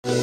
Hello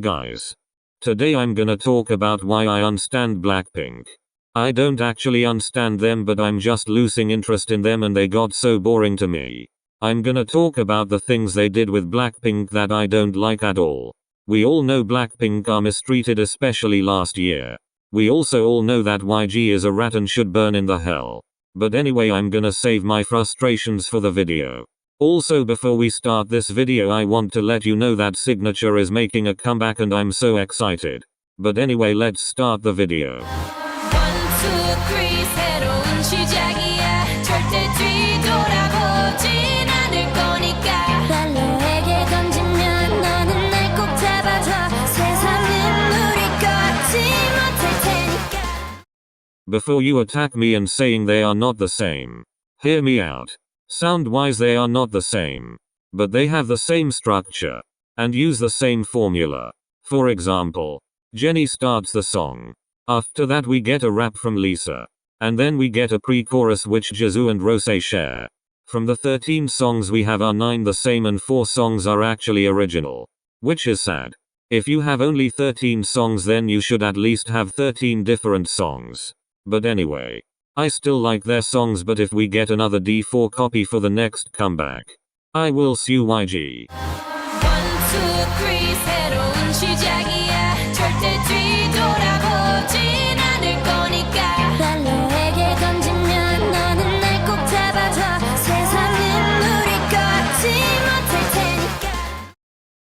guys. Today I'm gonna talk about why I unstand Blackpink. I don't actually unstand them, but I'm just losing interest in them and they got so boring to me. I'm gonna talk about the things they did with Blackpink that I don't like at all. We all know Blackpink are mistreated, especially last year. We also all know that YG is a rat and should burn in the hell. But anyway, I'm gonna save my frustrations for the video. Also, before we start this video, I want to let you know that Signature is making a comeback and I'm so excited. But anyway, let's start the video. 1, 2, 3 새로운 시작이야 절대 뒤돌아보진 않을 거니까 날 너에게 던지면 너는 날 꼭 잡아줘 세상은 우리 걷지 못할 테니까. Before you attack me and saying they are not the same, hear me out. Sound-wise they are not the same. But they have the same structure. And use the same formula. For example, Jennie starts the song. After that we get a rap from Lisa. And then we get a pre-chorus which Jisoo and Rose share. From the 13 songs we have are 9 the same and 4 songs are actually original. Which is sad. If you have only 13 songs then you should at least have 13 different songs. But anyway. I still like their songs, but if we get another D4 copy for the next comeback, I will sue YG. 1, 2, 3 새로운 시작이야 절대 뒤돌아보진 않을 거니까 날 너에게 던지면 너는 날 꼭 잡아줘 세상은 우리 걷지 못할 테니까.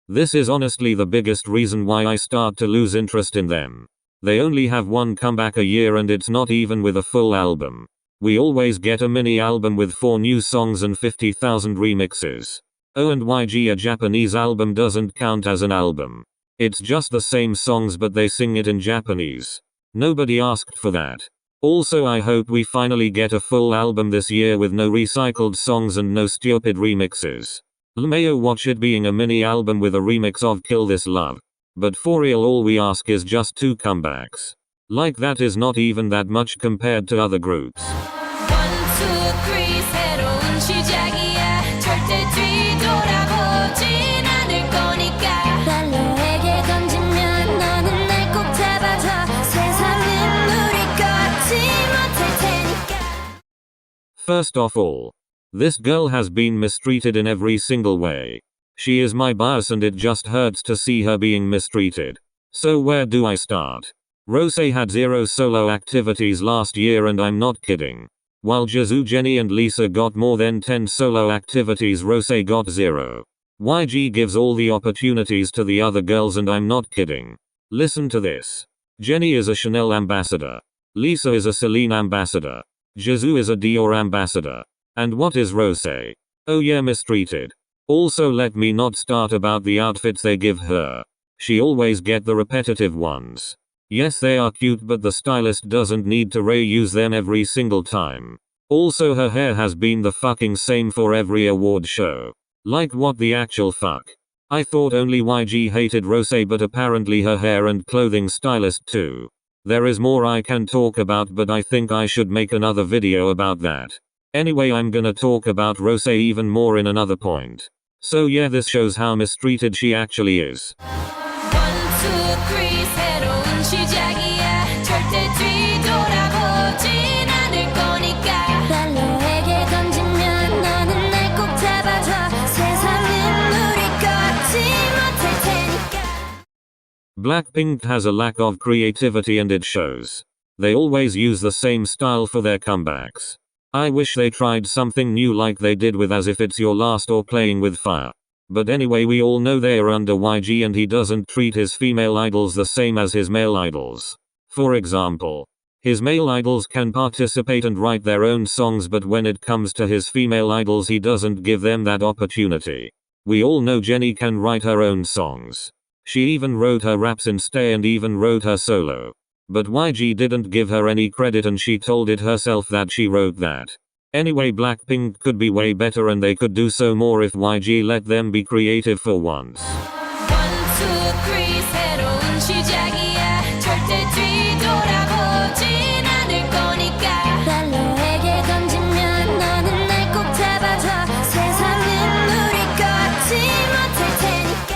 This is honestly the biggest reason why I start to lose interest in them. They only have one comeback a year and it's not even with a full album. We always get a mini album with 4 new songs and 50,000 remixes. Oh, and YG, a Japanese album doesn't count as an album. It's just the same songs but they sing it in Japanese. Nobody asked for that. Also, I hope we finally get a full album this year with no recycled songs and no stupid remixes. LMAO, watch it being a mini album with a remix of Kill This Love. But for real, all we ask is just 2 comebacks. Like that is not even that much compared to other groups. 1, 2, 3 새로운 시작이야 절대 뒤돌아보진 않을 거니까 날 너에게 던지면 너는 날 꼭 잡아줘 세상은 우리 걷지 못할 테니까. First of all, this girl has been mistreated in every single way. She is my bias and it just hurts to see her being mistreated. So where do I start? Rose had 0 solo activities last year and I'm not kidding. While Jisoo, Jennie and Lisa got more than 10 solo activities, Rose got 0. YG gives all the opportunities to the other girls and I'm not kidding. Listen to this. Jennie is a Chanel ambassador. Lisa is a Celine ambassador. Jisoo is a Dior ambassador. And what is Rose? Oh yeah, mistreated. Also, let me not start about the outfits they give her. She always get the repetitive ones. Yes, they are cute, but the stylist doesn't need to reuse them every single time. Also, her hair has been the fucking same for every award show. Like, what the actual fuck? I thought only YG hated Rose, but apparently her hair and clothing stylist too. There is more I can talk about, but I think I should make another video about that. Anyway, I'm gonna talk about Rose even more in another point. So yeah, this shows how mistreated she actually is. 1, 2, 3 새로운 시작이야 절대 뒤돌아보진 않을 거니까 날 너에게 던지면 너는 날 꼭 잡아줘 세상은 우리 걷지 못할 테니까. Blackpink has a lack of creativity and it shows. They always use the same style for their comebacks. I wish they tried something new like they did with As If It's Your Last or Playing With Fire. But anyway, we all know they are under YG and he doesn't treat his female idols the same as his male idols. For example, his male idols can participate and write their own songs, but when it comes to his female idols he doesn't give them that opportunity. We all know Jennie can write her own songs. She even wrote her raps in Stay and even wrote her solo. But YG didn't give her any credit and she told it herself that she wrote that. Anyway, Blackpink could be way better and they could do so more if YG let them be creative for once. 1, 2, 3 새로운 시작이야 절대 뒤돌아보진 않을 거니까 날 너에게 던지면 너는 날 꼭 잡아줘 세상은 우리 것지 못할 테니까.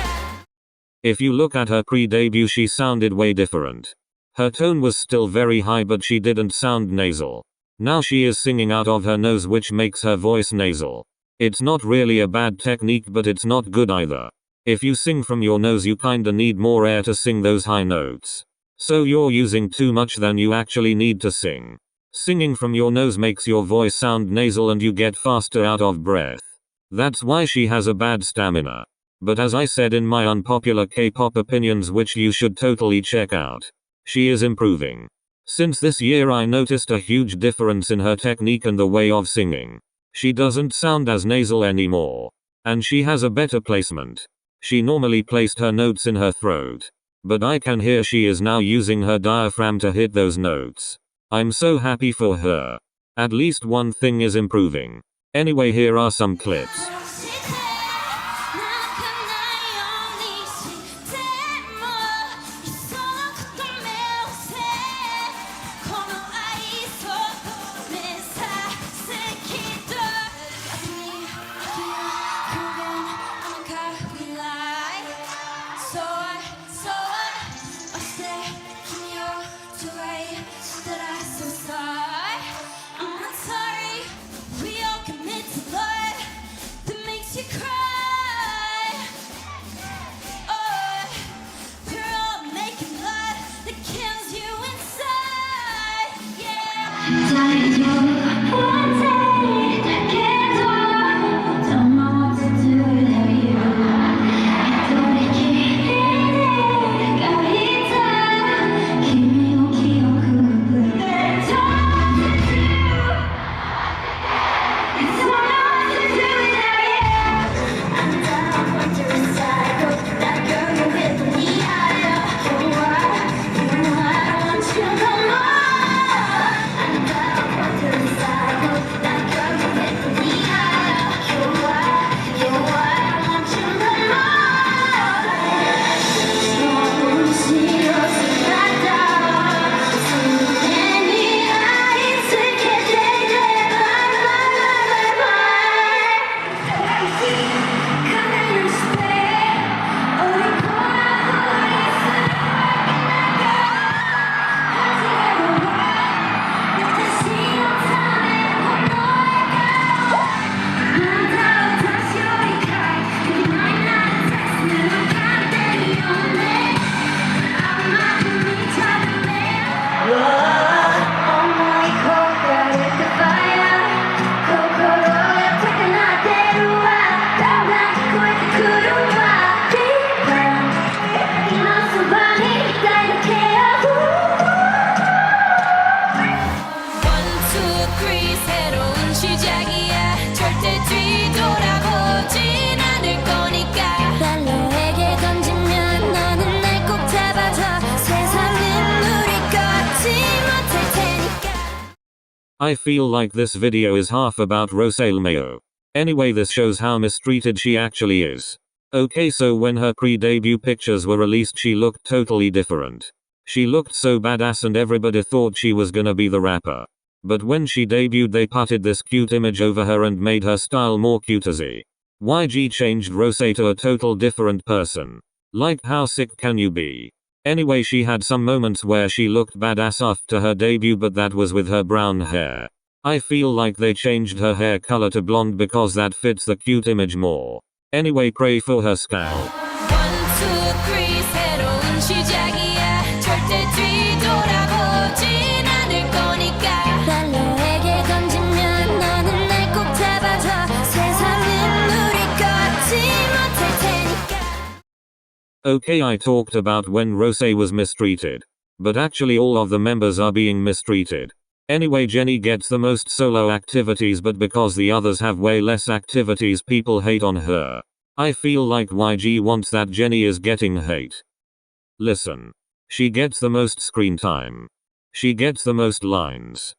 If you look at her pre-debut, she sounded way different. Her tone was still very high but she didn't sound nasal. Now she is singing out of her nose which makes her voice nasal. It's not really a bad technique but it's not good either. If you sing from your nose you kinda need more air to sing those high notes. So you're using too much than you actually need to sing. Singing from your nose makes your voice sound nasal and you get faster out of breath. That's why she has a bad stamina. But as I said in my unpopular K-pop opinions which you should totally check out, she is improving. Since this year I noticed a huge difference in her technique and the way of singing. She doesn't sound as nasal anymore. And she has a better placement. She normally placed her notes in her throat. But I can hear she is now using her diaphragm to hit those notes. I'm so happy for her. At least one thing is improving. Anyway, here are some clips. I feel like this video is half about Rosale Mayo. Anyway, this shows how mistreated she actually is. Okay, so when her pre-debut pictures were released she looked totally different. She looked so badass and everybody thought she was gonna be the rapper. But when she debuted they putted this cute image over her and made her style more cutesy. YG changed Rose to a total different person. Like, how sick can you be? Anyway, she had some moments where she looked badass after her debut, but that was with her brown hair. I feel like they changed her hair color to blonde because that fits the cute image more. Anyway, pray for her scalp. 1, 2, 3 새로운 시작이야 절대 뒤돌아보진 않을 거니까 날 너에게 던지면 너는 날 꼭 잡아줘 세상은 우리 것지 못할 테니까. Okay, I talked about when Rose was mistreated. But actually all of the members are being mistreated. Anyway, Jennie gets the most solo activities, but because the others have way less activities people hate on her. I feel like YG wants that Jennie is getting hate. Listen. She gets the most screen time. She gets the most lines.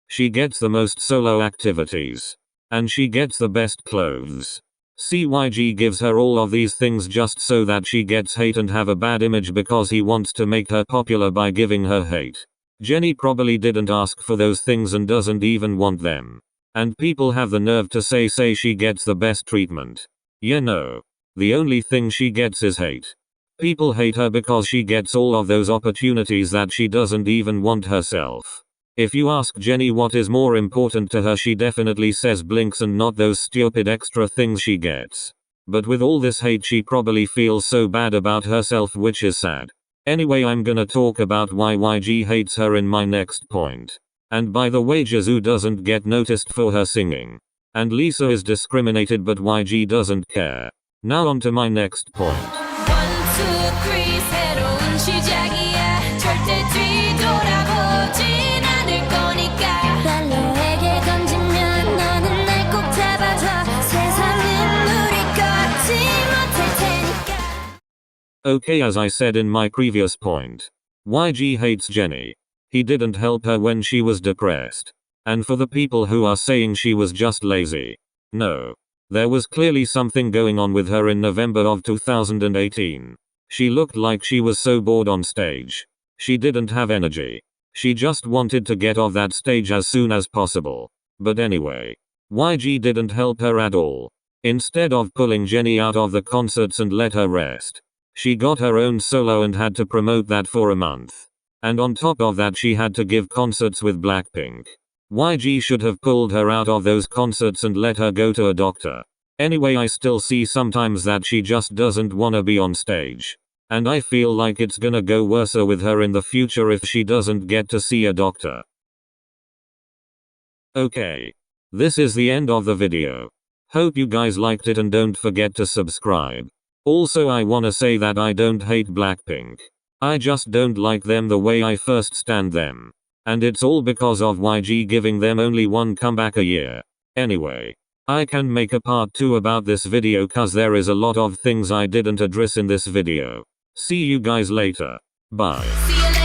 She gets the most solo activities. And she gets the best clothes. CYG gives her all of these things just so that she gets hate and have a bad image because he wants to make her popular by giving her hate. Jennie probably didn't ask for those things and doesn't even want them. And people have the nerve to say she gets the best treatment. Yeah, no. The only thing she gets is hate. People hate her because she gets all of those opportunities that she doesn't even want herself. If you ask Jennie what is more important to her, she definitely says blinks and not those stupid extra things she gets. But with all this hate, she probably feels so bad about herself, which is sad. Anyway, I'm gonna talk about why YG hates her in my next point. And by the way, Jisoo doesn't get noticed for her singing. And Lisa is discriminated, but YG doesn't care. Now on to my next point. 1, 2, 3 새로운 시작이야 절대 뒤돌아보진 않을 거니까 날 너에게 던지면 너는 날 꼭 잡아줘 세상은 우리 걷지 못할 테니까. Okay, as I said in my previous point, YG hates Jennie. He didn't help her when she was depressed. And for the people who are saying she was just lazy, no. There was clearly something going on with her in November of 2018. She looked like she was so bored on stage. She didn't have energy. She just wanted to get off that stage as soon as possible. But anyway, YG didn't help her at all. Instead of pulling Jennie out of the concerts and let her rest, she got her own solo and had to promote that for a month. And on top of that, she had to give concerts with Blackpink. YG should have pulled her out of those concerts and let her go to a doctor. Anyway, I still see sometimes that she just doesn't wanna be on stage. And I feel like it's gonna go worse with her in the future if she doesn't get to see a doctor. Okay. This is the end of the video. Hope you guys liked it and don't forget to subscribe. Also, I wanna say that I don't hate Blackpink. I just don't like them the way I first stand them. And it's all because of YG giving them only one comeback a year. Anyway, I can make a part 2 about this video cause there is a lot of things I didn't address in this video. See you guys later. Bye. See you later.